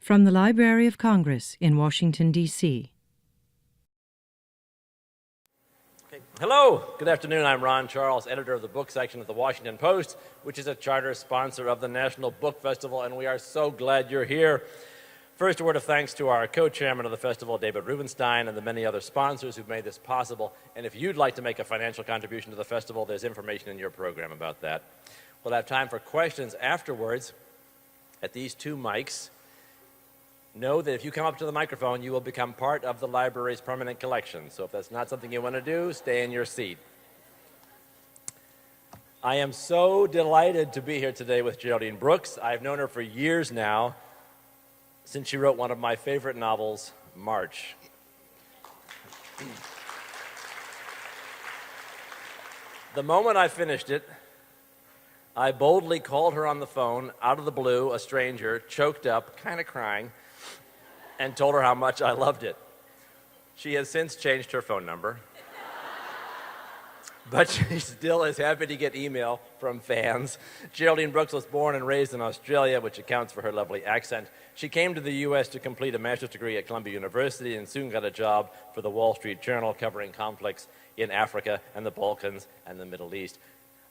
From the Library of Congress in Washington, D.C. Hello, good afternoon. I'm Ron Charles, editor of the book section of the Washington Post, which is a charter sponsor of the National Book Festival, and we are so glad you're here. First, a word of thanks to our co-chairman of the festival, David Rubenstein, and the many other sponsors who've made this possible. And if you'd like to make a financial contribution to the festival, there's information in your program about that. We'll have time for questions afterwards at these two mics. Know that if you come up to the microphone, you will become part of the library's permanent collection. So if that's not something you want to do, stay in your seat. I am so delighted to be here today with Geraldine Brooks. I've known her for years now, since she wrote one of my favorite novels, March. The moment I finished it, I boldly called her on the phone, out of the blue, a stranger, choked up, kind of crying, and told her how much I loved it. She has since changed her phone number, but she still is happy to get email from fans. Geraldine Brooks was born and raised in Australia, which accounts for her lovely accent. She came to the U.S. to complete a master's degree at Columbia University and soon got a job for the Wall Street Journal covering conflicts in Africa and the Balkans and the Middle East.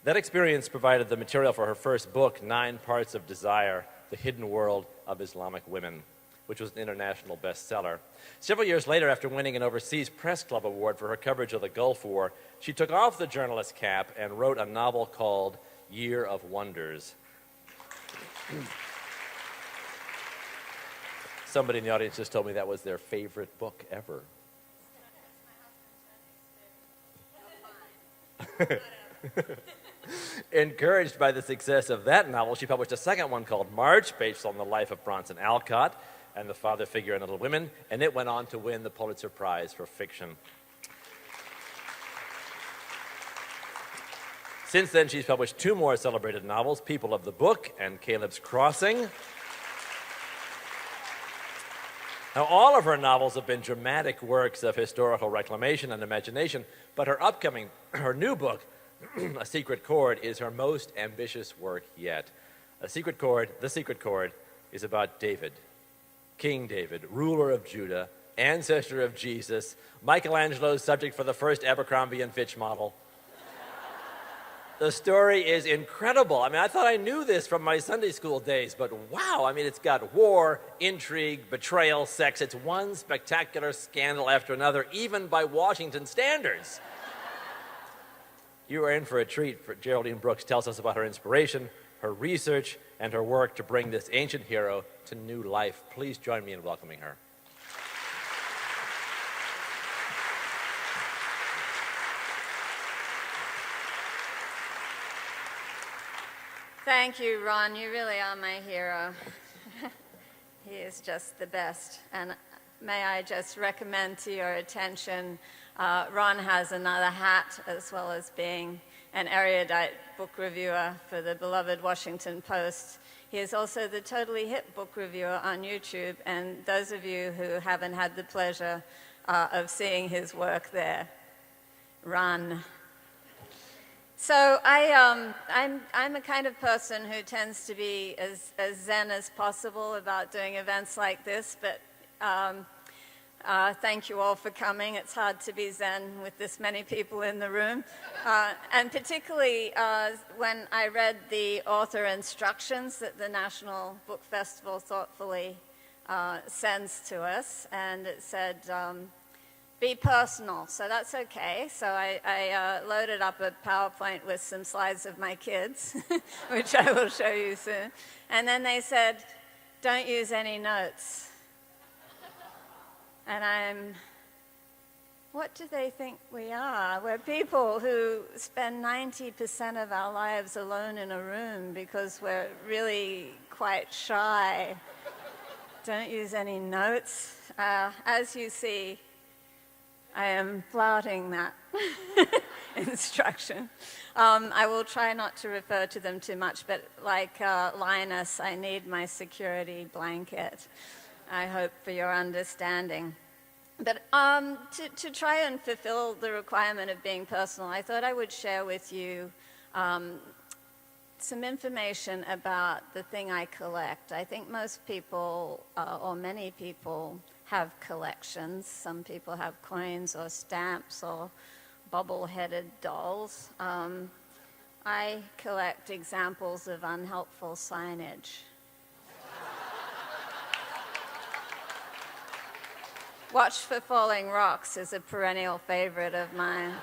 That experience provided the material for her first book, 9 Parts of Desire, The Hidden World of Islamic Women, which was an international bestseller. Several years later, after winning an Overseas Press Club award for her coverage of the Gulf War, she took off the journalist cap and wrote a novel called Year of Wonders. Somebody in the audience just told me that was their favorite book ever. Encouraged by the success of that novel, she published a second one called March, based on the life of Bronson Alcott and the father figure in Little Women, and it went on to win the Pulitzer Prize for fiction. Since then, she's published 2 more celebrated novels, People of the Book and Caleb's Crossing. Now, all of her novels have been dramatic works of historical reclamation and imagination, but her new book, A Secret Chord, is her most ambitious work yet. The Secret Chord is about David, King David, ruler of Judah, ancestor of Jesus, Michelangelo's subject for the first Abercrombie & Fitch model. The story is incredible. I mean, I thought I knew this from my Sunday school days, but wow, I mean, it's got war, intrigue, betrayal, sex. It's one spectacular scandal after another, even by Washington standards. You are in for a treat. Geraldine Brooks tells us about her inspiration, her research, and her work to bring this ancient hero to new life. Please join me in welcoming her. Thank you, Ron. You really are my hero. He is just the best. And may I just recommend to your attention, Ron has another hat, as well as being an erudite book reviewer for the beloved Washington Post. He is also the Totally Hip book reviewer on YouTube, and those of you who haven't had the pleasure of seeing his work there, run. So I'm a kind of person who tends to be as zen as possible about doing events like this, but thank you all for coming. It's hard to be zen with this many people in the room. And particularly when I read the author instructions that the National Book Festival thoughtfully sends to us, and it said, be personal, so that's okay. So I loaded up a PowerPoint with some slides of my kids, which I will show you soon. And then they said, don't use any notes. And what do they think we are? We're people who spend 90% of our lives alone in a room because we're really quite shy. Don't use any notes. As you see, I am flouting that instruction. I will try not to refer to them too much, but like Linus, I need my security blanket. I hope for your understanding. But to try and fulfill the requirement of being personal, I thought I would share with you some information about the thing I collect. I think most people, or many people, have collections. Some people have coins or stamps or bobble-headed dolls. I collect examples of unhelpful signage. Watch for Falling Rocks is a perennial favorite of mine.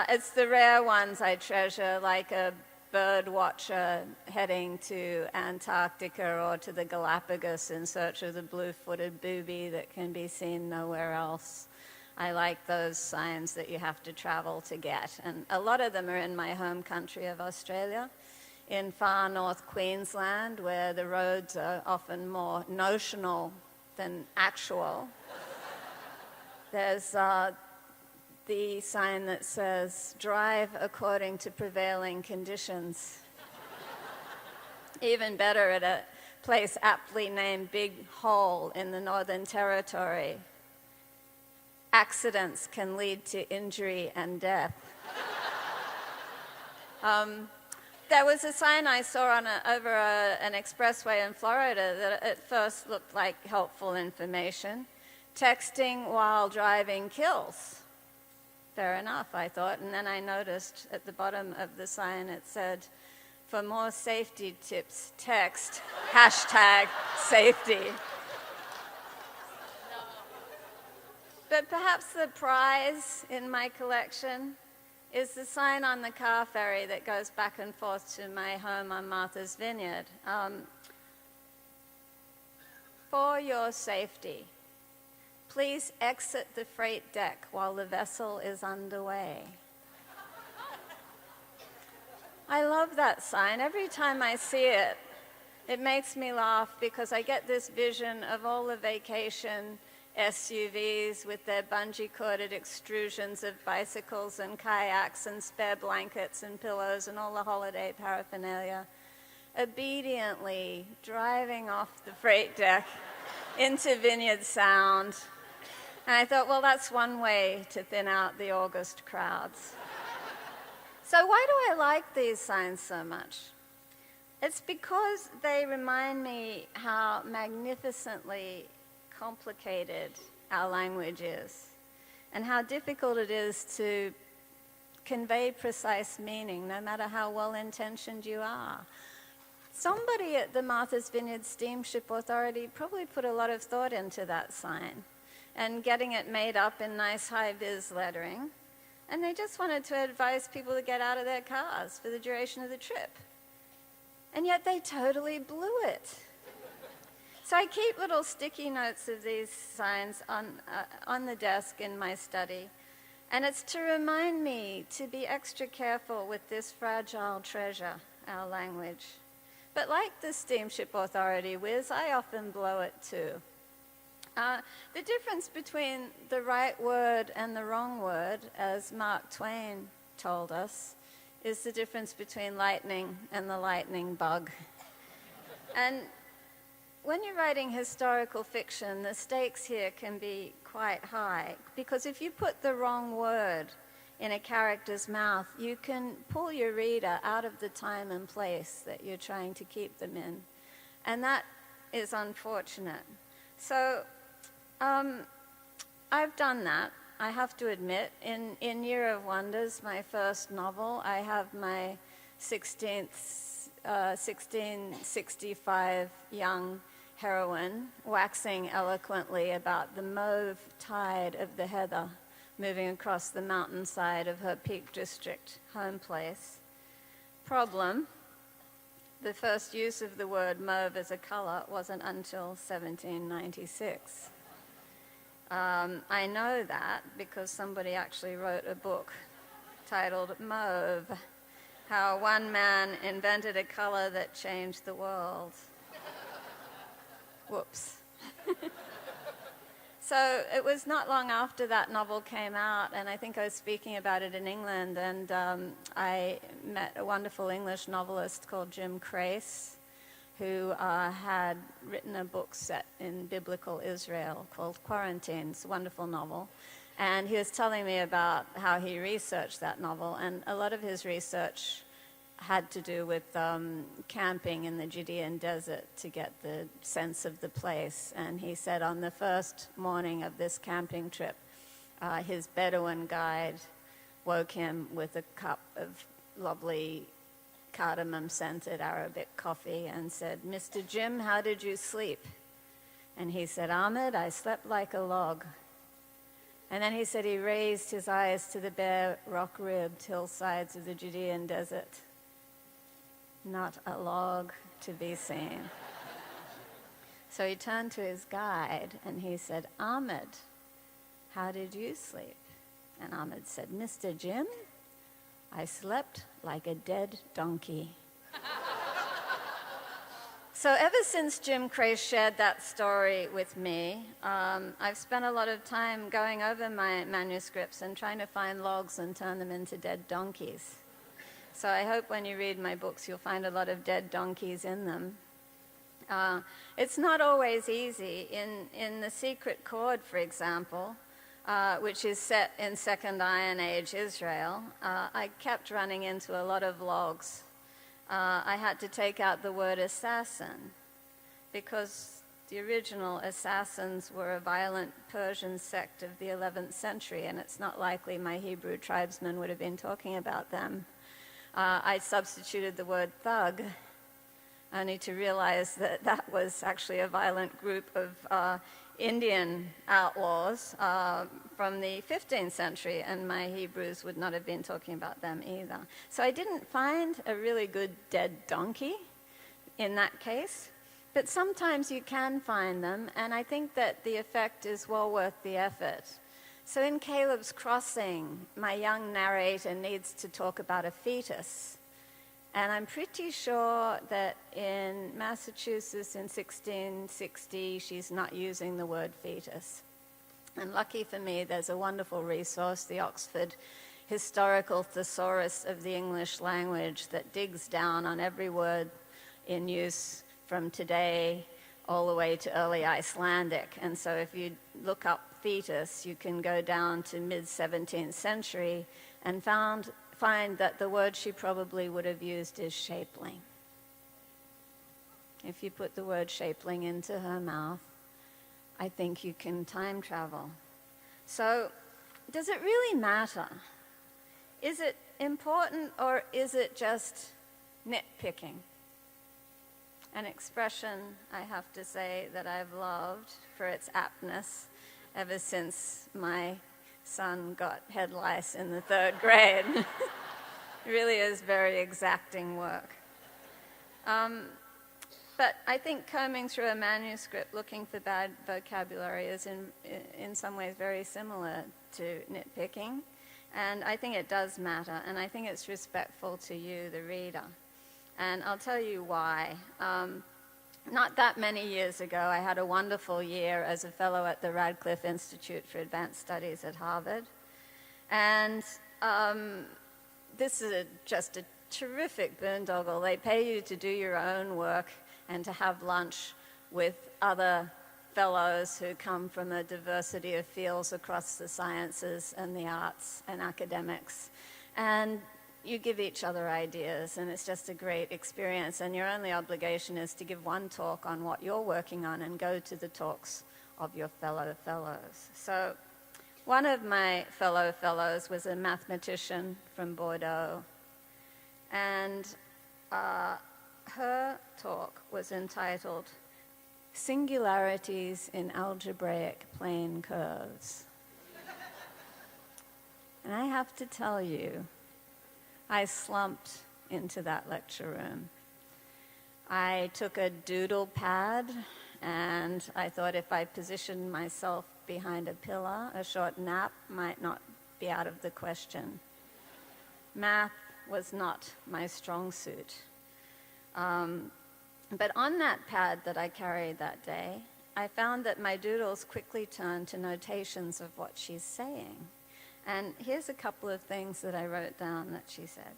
It's the rare ones I treasure, like a bird watcher heading to Antarctica or to the Galapagos in search of the blue-footed booby that can be seen nowhere else. I like those signs that you have to travel to get. And a lot of them are in my home country of Australia, in far north Queensland, where the roads are often more notional than actual. There's the sign that says, "Drive according to prevailing conditions." Even better, at a place aptly named Big Hole in the Northern Territory, "Accidents can lead to injury and death." There was a sign I saw on over an expressway in Florida that at first looked like helpful information. "Texting while driving kills." Fair enough, I thought, and then I noticed at the bottom of the sign it said, "For more safety tips, text #safety." But perhaps the prize in my collection is the sign on the car ferry that goes back and forth to my home on Martha's Vineyard. "For your safety, please exit the freight deck while the vessel is underway." I love that sign. Every time I see it, it makes me laugh because I get this vision of all the vacation SUVs with their bungee-corded extrusions of bicycles and kayaks and spare blankets and pillows and all the holiday paraphernalia, obediently driving off the freight deck into Vineyard Sound. And I thought, well, that's one way to thin out the August crowds. So why do I like these signs so much? It's because they remind me how magnificently complicated our language is and how difficult it is to convey precise meaning, no matter how well-intentioned you are. Somebody at the Martha's Vineyard Steamship Authority probably put a lot of thought into that sign and getting it made up in nice high-vis lettering, and they just wanted to advise people to get out of their cars for the duration of the trip. And yet they totally blew it. So I keep little sticky notes of these signs on the desk in my study, and it's to remind me to be extra careful with this fragile treasure, our language. But like the Steamship Authority whiz, I often blow it too. The difference between the right word and the wrong word, as Mark Twain told us, is the difference between lightning and the lightning bug. And when you're writing historical fiction, the stakes here can be quite high, because if you put the wrong word in a character's mouth, you can pull your reader out of the time and place that you're trying to keep them in. And that is unfortunate. So I've done that, I have to admit. In Year of Wonders, my first novel, I have my 1665 young heroine waxing eloquently about the mauve tide of the heather moving across the mountainside of her Peak District home place. Problem: the first use of the word mauve as a color wasn't until 1796. I know that because somebody actually wrote a book titled Mauve, How One Man Invented a Color That Changed the World. Whoops. So it was not long after that novel came out, and I think I was speaking about it in England, and I met a wonderful English novelist called Jim Crace, who had written a book set in biblical Israel called Quarantine. It's a wonderful novel. And he was telling me about how he researched that novel, and a lot of his research had to do with camping in the Judean desert to get the sense of the place. And he said on the first morning of this camping trip, his Bedouin guide woke him with a cup of lovely cardamom-scented Arabic coffee and said, "Mr. Jim, how did you sleep?" And he said, "Ahmed, I slept like a log." And then he said he raised his eyes to the bare, rock-ribbed hillsides of the Judean desert. Not a log to be seen. So he turned to his guide and he said, "Ahmed, how did you sleep?" And Ahmed said, "Mr. Jim, I slept like a dead donkey." So ever since Jim Cray shared that story with me, I've spent a lot of time going over my manuscripts and trying to find logs and turn them into dead donkeys. So I hope when you read my books, you'll find a lot of dead donkeys in them. It's not always easy. In The Secret Chord, for example, which is set in Second Iron Age Israel, I kept running into a lot of logs. I had to take out the word assassin because the original assassins were a violent Persian sect of the 11th century, and it's not likely my Hebrew tribesmen would have been talking about them. I substituted the word thug, only to realize that that was actually a violent group of Indian outlaws from the 15th century, and my Hebrews would not have been talking about them either. So I didn't find a really good dead donkey in that case, but sometimes you can find them, and I think that the effect is well worth the effort. So in Caleb's Crossing, my young narrator needs to talk about a fetus. And I'm pretty sure that in Massachusetts in 1660, she's not using the word fetus. And lucky for me, there's a wonderful resource, the Oxford Historical Thesaurus of the English Language, that digs down on every word in use from today all the way to early Icelandic. And so if you look up fetus, you can go down to mid-17th century and find that the word she probably would have used is shapeling. If you put the word shapeling into her mouth, I think you can time travel. So, does it really matter? Is it important, or is it just nitpicking? An expression, I have to say, that I've loved for its aptness ever since my son got head lice in the 3rd grade. It really is very exacting work. But I think combing through a manuscript looking for bad vocabulary is in some ways very similar to nitpicking. And I think it does matter, and I think it's respectful to you, the reader. And I'll tell you why. Not that many years ago, I had a wonderful year as a fellow at the Radcliffe Institute for Advanced Studies at Harvard. And this is just a terrific boondoggle. They pay you to do your own work and to have lunch with other fellows who come from a diversity of fields across the sciences and the arts and academics. And you give each other ideas, and it's just a great experience. And your only obligation is to give one talk on what you're working on and go to the talks of your fellow fellows. So one of my fellow fellows was a mathematician from Bordeaux, and her talk was entitled Singularities in Algebraic Plane Curves. And I have to tell you, I slumped into that lecture room. I took a doodle pad, and I thought if I positioned myself behind a pillar, a short nap might not be out of the question. Math was not my strong suit. But on that pad that I carried that day, I found that my doodles quickly turned to notations of what she's saying. And here's a couple of things that I wrote down that she said.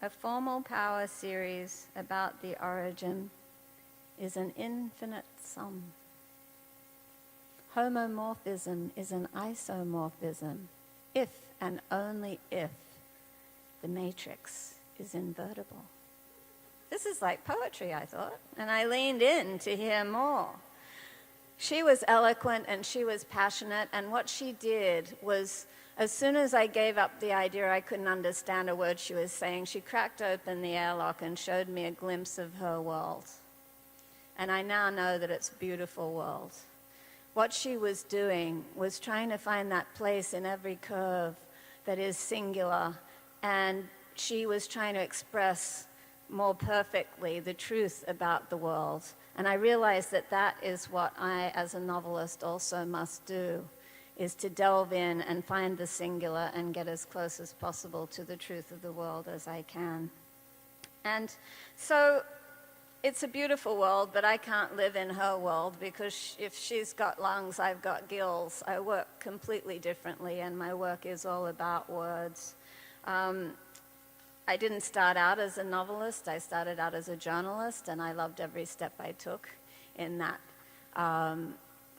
A formal power series about the origin is an infinite sum. Homomorphism is an isomorphism if and only if the matrix is invertible. This is like poetry, I thought, and I leaned in to hear more. She was eloquent and she was passionate, and what she did was, as soon as I gave up the idea I couldn't understand a word she was saying, she cracked open the airlock and showed me a glimpse of her world. And I now know that it's a beautiful world. What she was doing was trying to find that place in every curve that is singular, and she was trying to express more perfectly the truth about the world. And I realized that that is what I, as a novelist, also must do, is to delve in and find the singular and get as close as possible to the truth of the world as I can. And so it's a beautiful world, but I can't live in her world, because if she's got lungs, I've got gills. I work completely differently, and my work is all about words. I didn't start out as a novelist. I started out as a journalist, and I loved every step I took in that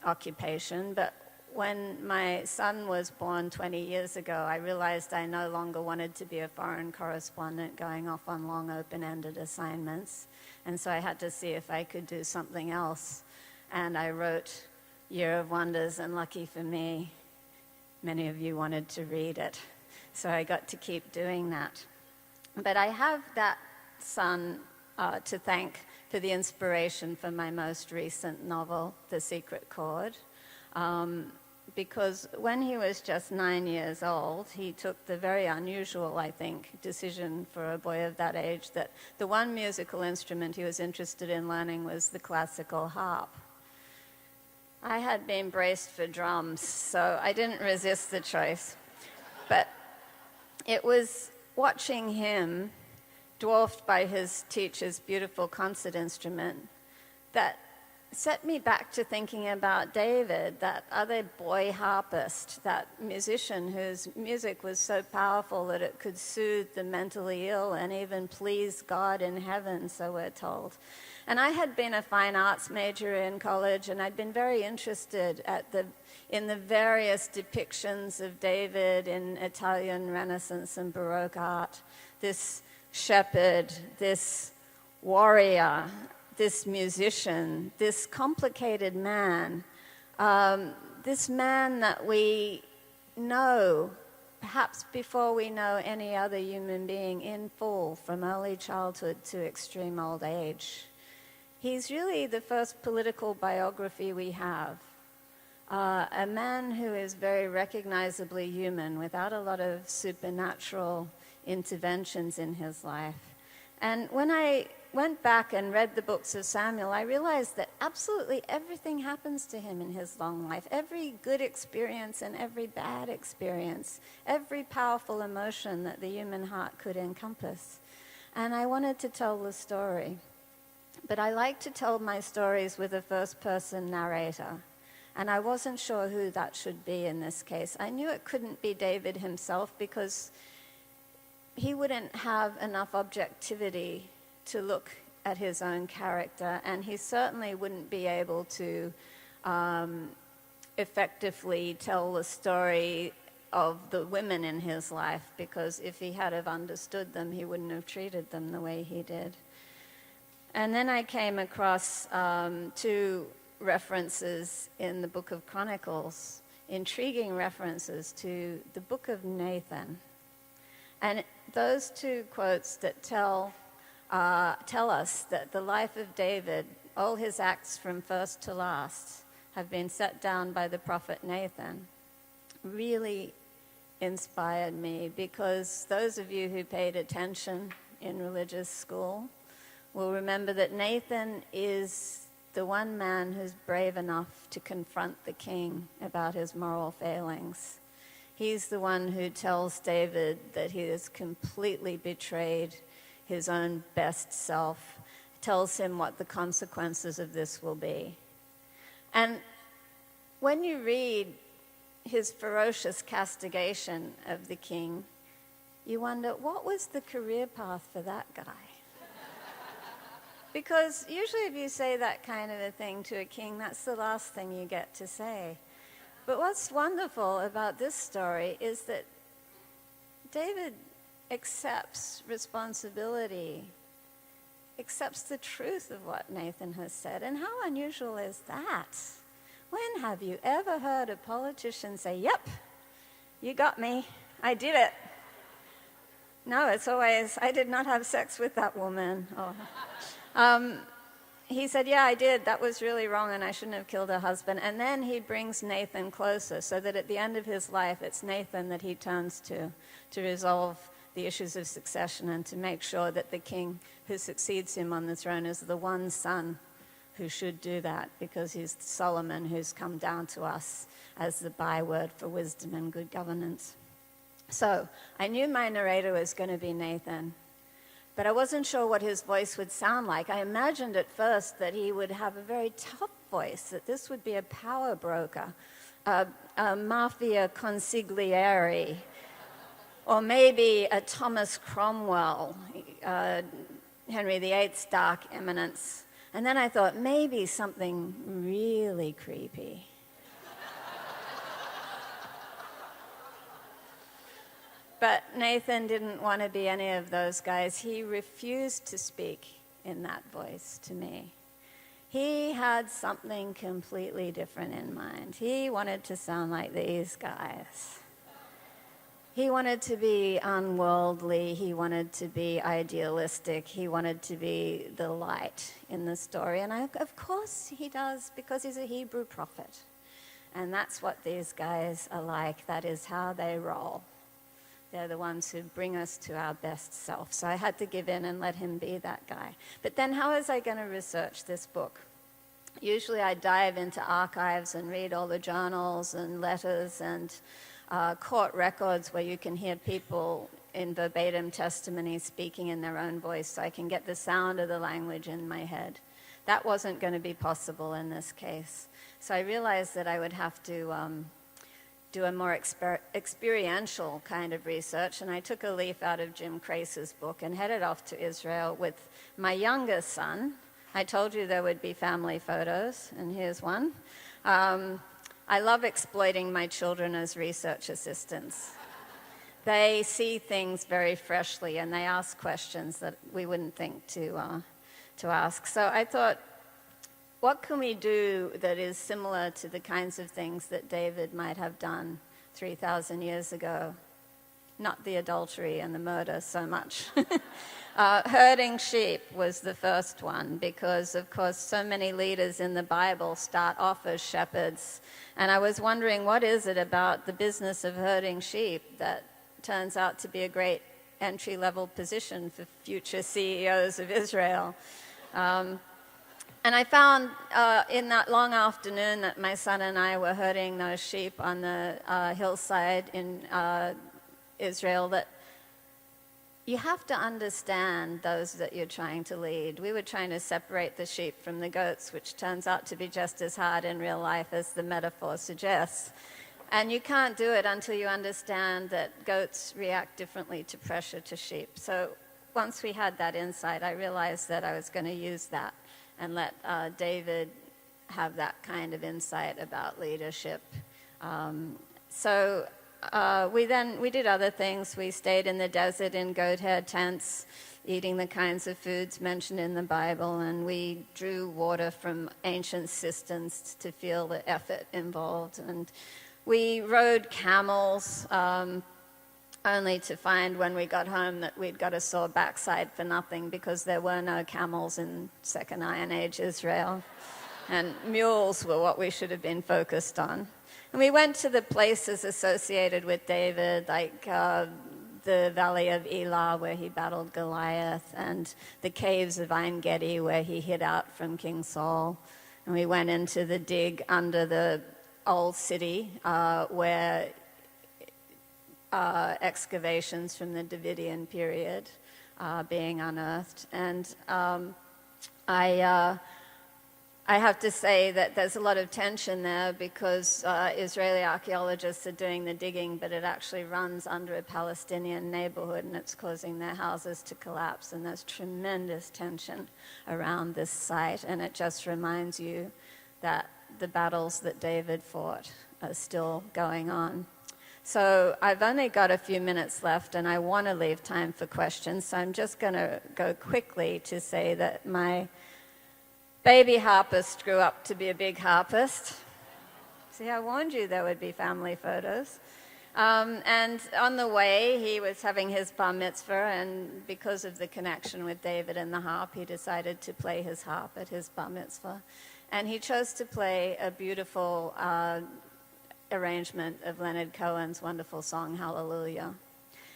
occupation. But when my son was born 20 years ago, I realized I no longer wanted to be a foreign correspondent going off on long open-ended assignments. And so I had to see if I could do something else. And I wrote Year of Wonders, and lucky for me, many of you wanted to read it. So I got to keep doing that. But I have that son to thank for the inspiration for my most recent novel, The Secret Chord. Because when he was just 9 years old, he took the very unusual, I think, decision for a boy of that age that the one musical instrument he was interested in learning was the classical harp. I had been braced for drums, so I didn't resist the choice. But it was watching him, dwarfed by his teacher's beautiful concert instrument, that set me back to thinking about David, that other boy harpist, that musician whose music was so powerful that it could soothe the mentally ill and even please God in heaven, so we're told. And I had been a fine arts major in college, and I'd been very interested in the various depictions of David in Italian Renaissance and Baroque art. This shepherd, this warrior, this musician, this complicated man, this man that we know, perhaps before we know any other human being, in full, from early childhood to extreme old age. He's really the first political biography we have. A man who is very recognizably human, without a lot of supernatural interventions in his life. And when I went back and read the books of Samuel, I realized that absolutely everything happens to him in his long life. Every good experience and every bad experience, every powerful emotion that the human heart could encompass. And I wanted to tell the story. But I like to tell my stories with a first-person narrator. And I wasn't sure who that should be in this case. I knew it couldn't be David himself, because he wouldn't have enough objectivity to look at his own character, and he certainly wouldn't be able to effectively tell the story of the women in his life, because if he had have understood them, he wouldn't have treated them the way he did. And then I came across two references in the Book of Chronicles, intriguing references to the Book of Nathan. And those two quotes that tell us that the life of David, all his acts from first to last, have been set down by the prophet Nathan, really inspired me, because those of you who paid attention in religious school will remember that Nathan is the one man who's brave enough to confront the king about his moral failings. He's the one who tells David that he has completely betrayed his own best self, tells him what the consequences of this will be. And when you read his ferocious castigation of the king, you wonder, what was the career path for that guy? Because usually if you say that kind of a thing to a king, that's the last thing you get to say. But what's wonderful about this story is that David accepts responsibility, accepts the truth of what Nathan has said. And how unusual is that? When have you ever heard a politician say, "Yep, you got me, I did it"? No, it's always, "I did not have sex with that woman." He said, "Yeah, I did. That was really wrong, and I shouldn't have killed her husband." And then he brings Nathan closer, so that at the end of his life, it's Nathan that he turns to resolve the issues of succession and to make sure that the king who succeeds him on the throne is the one son who should do that, because he's Solomon who's come down to us as the byword for wisdom and good governance. So I knew my narrator was going to be Nathan, but I wasn't sure what his voice would sound like. I imagined at first that he would have a very tough voice, that this would be a power broker, a mafia consigliere, or maybe a Thomas Cromwell, Henry VIII's dark eminence. And then I thought, maybe something really creepy. But Nathan didn't want to be any of those guys. He refused to speak in that voice to me. He had something completely different in mind. He wanted to sound like these guys. He wanted to be unworldly. He wanted to be idealistic. He wanted to be the light in the story. And of course he does, because he's a Hebrew prophet. And that's what these guys are like. That is how they roll. They're the ones who bring us to our best self. So I had to give in and let him be that guy. But then how was I going to research this book? Usually I dive into archives and read all the journals and letters and court records where you can hear people in verbatim testimony speaking in their own voice, so I can get the sound of the language in my head. That wasn't going to be possible in this case. So I realized that I would have to do a more experiential kind of research, and I took a leaf out of Jim Crace's book and headed off to Israel with my youngest son. I told you there would be family photos, and here's one. I love exploiting my children as research assistants. They see things very freshly, and they ask questions that we wouldn't think to ask. So I thought, what can we do that is similar to the kinds of things that David might have done 3,000 years ago? Not the adultery and the murder so much. Herding sheep was the first one, because, of course, so many leaders in the Bible start off as shepherds. And I was wondering, what is it about the business of herding sheep that turns out to be a great entry-level position for future CEOs of Israel? And I found in that long afternoon that my son and I were herding those sheep on the hillside in Israel that you have to understand those that you're trying to lead. We were trying to separate the sheep from the goats, which turns out to be just as hard in real life as the metaphor suggests. And you can't do it until you understand that goats react differently to pressure to sheep. So once we had that insight, I realized that I was going to use that and let David have that kind of insight about leadership. We did other things. We stayed in the desert in goat hair tents, eating the kinds of foods mentioned in the Bible, and we drew water from ancient cisterns to feel the effort involved. And we rode camels, only to find when we got home that we'd got a sore backside for nothing, because there were no camels in Second Iron Age Israel, and mules were what we should have been focused on. And we went to the places associated with David, like the Valley of Elah, where he battled Goliath, and the caves of Ein Gedi, where he hid out from King Saul. And we went into the dig under the old city, where excavations from the Davidian period are being unearthed. And I have to say that there's a lot of tension there, because Israeli archaeologists are doing the digging, but it actually runs under a Palestinian neighborhood, and it's causing their houses to collapse. And there's tremendous tension around this site, and it just reminds you that the battles that David fought are still going on. So I've only got a few minutes left, and I want to leave time for questions, so I'm just going to go quickly to say that my baby harpist grew up to be a big harpist. See, I warned you there would be family photos. And on the way, he was having his bar mitzvah, and because of the connection with David and the harp, he decided to play his harp at his bar mitzvah. And he chose to play a beautiful arrangement of Leonard Cohen's wonderful song, Hallelujah.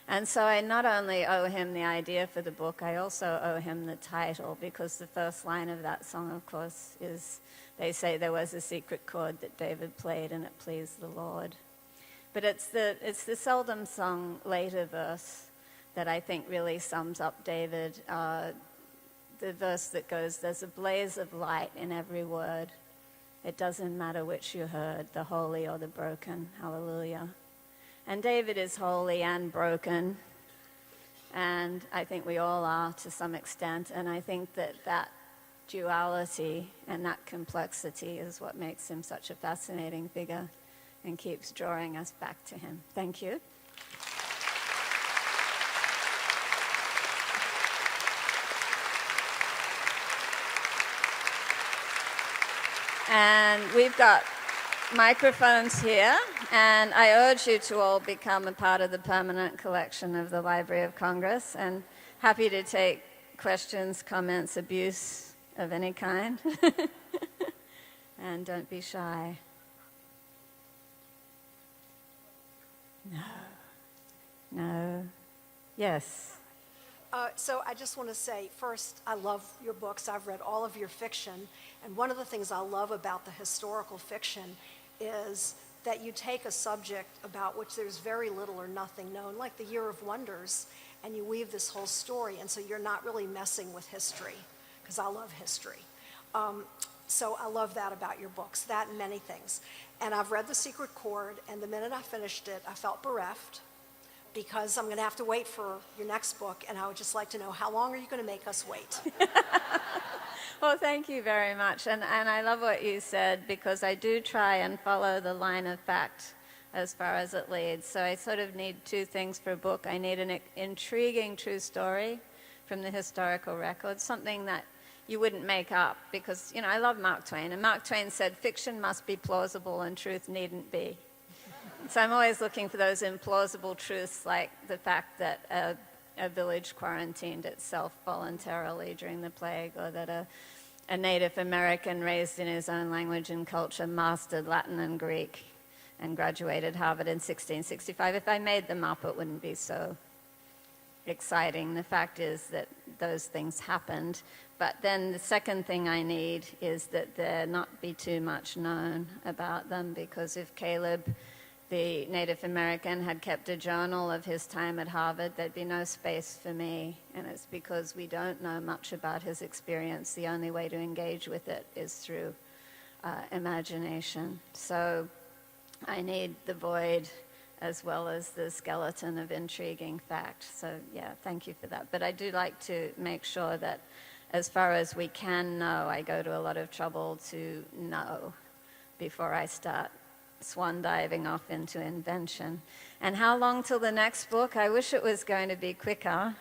And so I not only owe him the idea for the book, I also owe him the title, because the first line of that song, of course, is, they say there was a secret chord that David played and it pleased the Lord. But it's the seldom sung later verse that I think really sums up David. The verse that goes, there's a blaze of light in every word. It doesn't matter which you heard, the holy or the broken. Hallelujah. And David is holy and broken, and I think we all are to some extent, and I think that duality and that complexity is what makes him such a fascinating figure and keeps drawing us back to him. Thank you. And we've got microphones here, and I urge you to all become a part of the permanent collection of the Library of Congress, and happy to take questions, comments, abuse of any kind. And don't be shy. No. Yes. So I just want to say, first, I love your books. I've read all of your fiction. And one of the things I love about the historical fiction is that you take a subject about which there's very little or nothing known, like the Year of Wonders, and you weave this whole story. And so you're not really messing with history, because I love history. So I love that about your books, that and many things. And I've read The Secret Chord, and the minute I finished it, I felt bereft, because I'm going to have to wait for your next book, and I would just like to know, how long are you going to make us wait? Well, thank you very much. And I love what you said, because I do try and follow the line of fact as far as it leads. So I sort of need two things for a book. I need an intriguing true story from the historical record, something that you wouldn't make up, because, I love Mark Twain, and Mark Twain said, fiction must be plausible and truth needn't be. So I'm always looking for those implausible truths, like the fact that a village quarantined itself voluntarily during the plague, or that a Native American raised in his own language and culture mastered Latin and Greek and graduated Harvard in 1665. If I made them up, it wouldn't be so exciting. The fact is that those things happened. But then the second thing I need is that there not be too much known about them, because if Caleb, the Native American, had kept a journal of his time at Harvard, there'd be no space for me. And it's because we don't know much about his experience. The only way to engage with it is through imagination. So I need the void as well as the skeleton of intriguing fact. So yeah, thank you for that. But I do like to make sure that as far as we can know, I go to a lot of trouble to know before I start swan diving off into invention. And how long till the next book? I wish it was going to be quicker.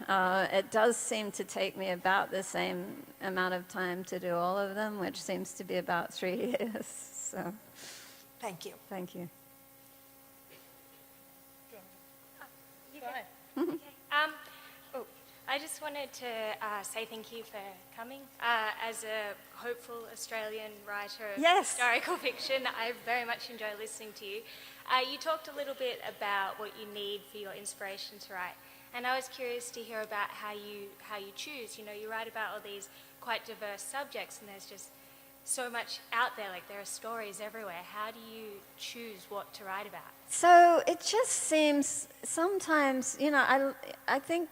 It does seem to take me about the same amount of time to do all of them, which seems to be about 3 years. So, Thank you. thank you. You go ahead. I just wanted to say thank you for coming. As a hopeful Australian writer of Yes. historical fiction, I very much enjoy listening to you. You talked a little bit about what you need for your inspiration to write, and I was curious to hear about how you choose. You write about all these quite diverse subjects, and there's just so much out there. Like, there are stories everywhere. How do you choose what to write about? So it just seems sometimes, I think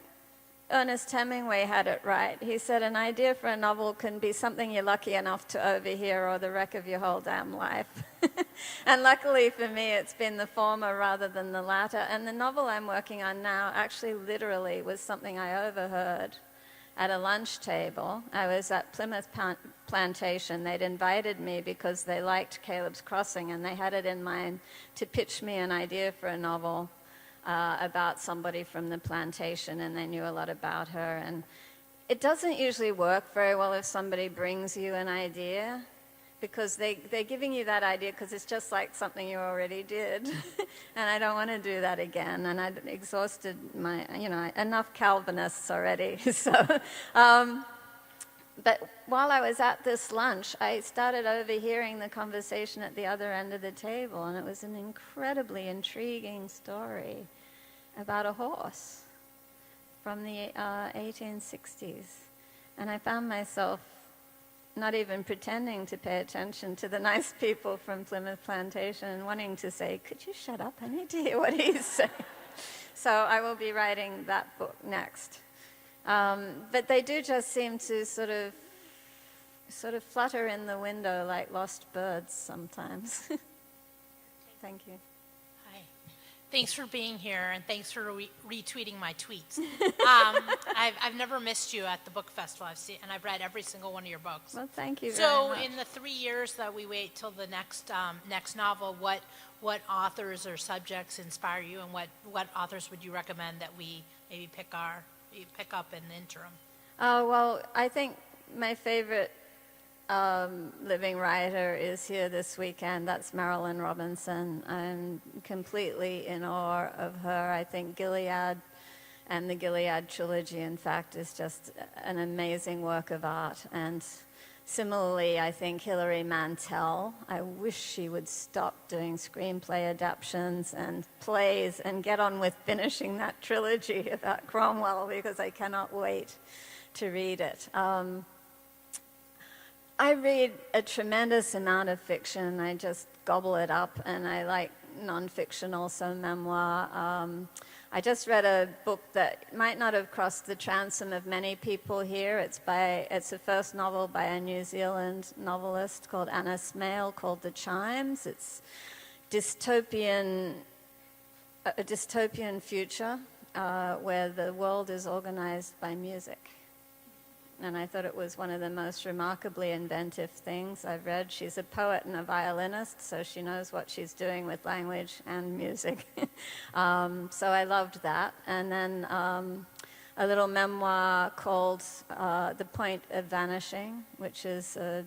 Ernest Hemingway had it right. He said an idea for a novel can be something you're lucky enough to overhear, or the wreck of your whole damn life. And luckily for me, it's been the former rather than the latter. And the novel I'm working on now actually literally was something I overheard at a lunch table. I was at Plymouth Plantation. They'd invited me because they liked Caleb's Crossing, and they had it in mind to pitch me an idea for a novel about somebody from the plantation, and they knew a lot about her. And it doesn't usually work very well if somebody brings you an idea, because they're giving you that idea because it's just like something you already did. And I don't want to do that again. And I'd exhausted my, enough Calvinists already. So, but while I was at this lunch, I started overhearing the conversation at the other end of the table, and it was an incredibly intriguing story about a horse from the 1860s. And I found myself not even pretending to pay attention to the nice people from Plymouth Plantation and wanting to say, could you shut up? I need to hear what he's saying. So I will be writing that book next. But they do just seem to sort of flutter in the window like lost birds sometimes. Thank you. Hi. Thanks for being here, and thanks for retweeting my tweets. I've never missed you at the book festival. And I've read every single one of your books. Well, thank you very So much. in the 3 years that we wait till the next novel, what authors or subjects inspire you, and what authors would you recommend that we maybe pick up in the interim? Oh, well, I think my favorite living writer is here this weekend. That's Marilyn Robinson. I'm completely in awe of her. I think Gilead and the Gilead trilogy, in fact, is just an amazing work of art. And similarly, I think Hilary Mantel, I wish she would stop doing screenplay adaptations and plays and get on with finishing that trilogy about Cromwell, because I cannot wait to read it. I read a tremendous amount of fiction. I just gobble it up, and I like nonfiction, also memoir. I just read a book that might not have crossed the transom of many people here. It's a first novel by a New Zealand novelist called Anna Smale, called The Chimes. It's a dystopian future where the world is organized by music. And I thought it was one of the most remarkably inventive things I've read. She's a poet and a violinist, so she knows what she's doing with language and music. So I loved that. And then a little memoir called The Point of Vanishing, which is a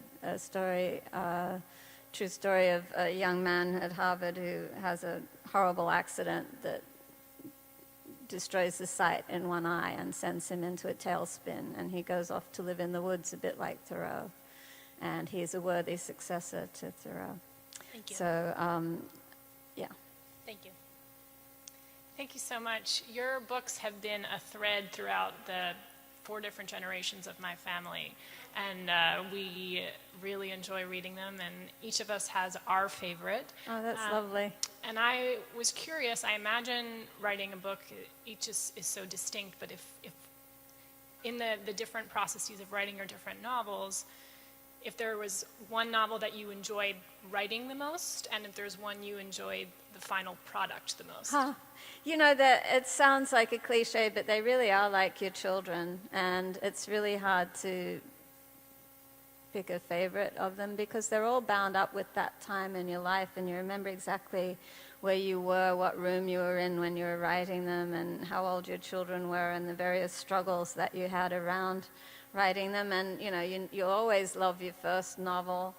true story of a young man at Harvard who has a horrible accident that destroys the sight in one eye and sends him into a tailspin, and he goes off to live in the woods a bit like Thoreau, and he's a worthy successor to Thoreau. Thank you. So, yeah. Thank you. Thank you so much. Your books have been a thread throughout the 4 different generations of my family, and we really enjoy reading them, and each of us has our favorite. Oh, that's lovely. And I was curious, I imagine writing a book, each is so distinct, but if in the different processes of writing your different novels, if there was one novel that you enjoyed writing the most, and if there's one you enjoyed the final product the most. Huh. You know, that it sounds like a cliche, but they really are like your children, and it's really hard to pick a favorite of them because they're all bound up with that time in your life, and you remember exactly where you were, what room you were in when you were writing them, and how old your children were, and the various struggles that you had around writing them. And you always love your first novel.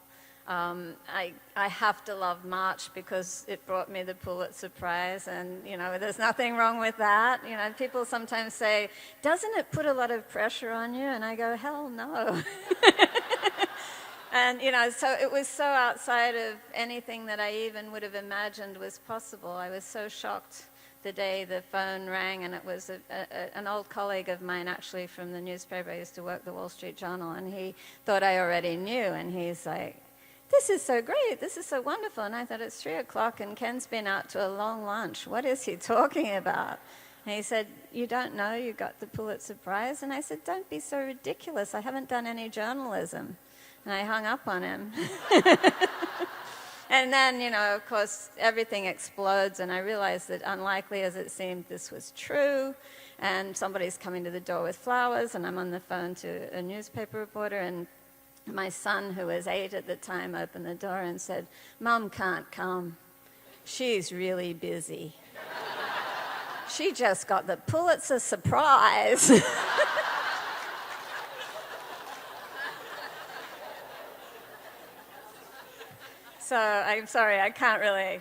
I have to love March because it brought me the Pulitzer Prize, and there's nothing wrong with that. People sometimes say, doesn't it put a lot of pressure on you? And I go, hell no. And so it was so outside of anything that I even would have imagined was possible. I was so shocked the day the phone rang, and it was an old colleague of mine, actually, from the newspaper. I used to work the Wall Street Journal, and he thought I already knew, and he's like, this is so great, this is so wonderful. And I thought, it's 3 o'clock, and Ken's been out to a long lunch. What is he talking about? And he said, you don't know you got the Pulitzer Prize? And I said, don't be so ridiculous. I haven't done any journalism. And I hung up on him. And then, of course, everything explodes, and I realized that, unlikely as it seemed, this was true. and somebody's coming to the door with flowers, and I'm on the phone to a newspaper reporter, and my son, who was 8 at the time, opened the door and said, "Mum can't come. She's really busy. She just got the Pulitzer Prize." So I'm sorry, I can't really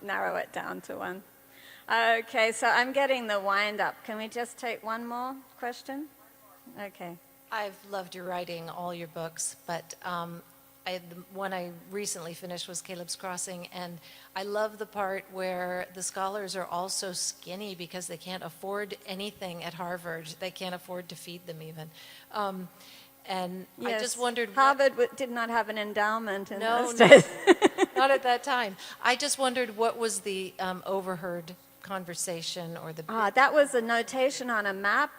narrow it down to one. Okay, so I'm getting the wind up. Can we just take one more question? Okay. I've loved your writing, all your books, but the one I recently finished was Caleb's Crossing, and I love the part where the scholars are all so skinny because they can't afford anything at Harvard. They can't afford to feed them even. And Yes. I just wondered... Harvard did not have an endowment in those No, days. not at that time. I just wondered what was the overheard conversation or the... That was a notation on a map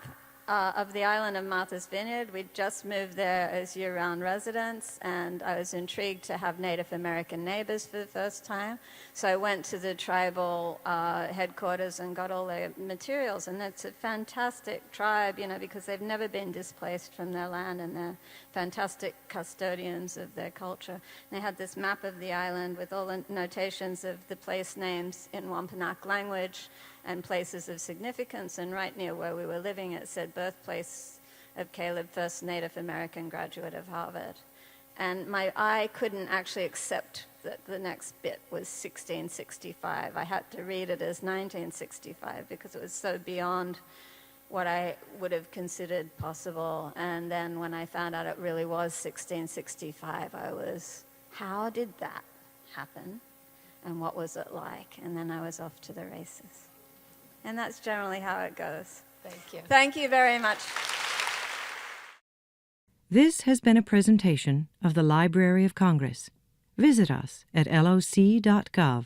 of the island of Martha's Vineyard. We'd just moved there as year-round residents, and I was intrigued to have Native American neighbors for the first time. So I went to the tribal headquarters and got all their materials, and it's a fantastic tribe, you know, because they've never been displaced from their land, and they're fantastic custodians of their culture. And they had this map of the island with all the notations of the place names in Wampanoag language, and places of significance, and right near where we were living it said birthplace of Caleb, first Native American graduate of Harvard. And my eye couldn't actually accept that the next bit was 1665. I had to read it as 1965 because it was so beyond what I would have considered possible. And then when I found out it really was 1665, I was, how did that happen? And what was it like? And then I was off to the races. And that's generally how it goes. Thank you. Thank you very much. This has been a presentation of the Library of Congress. Visit us at loc.gov.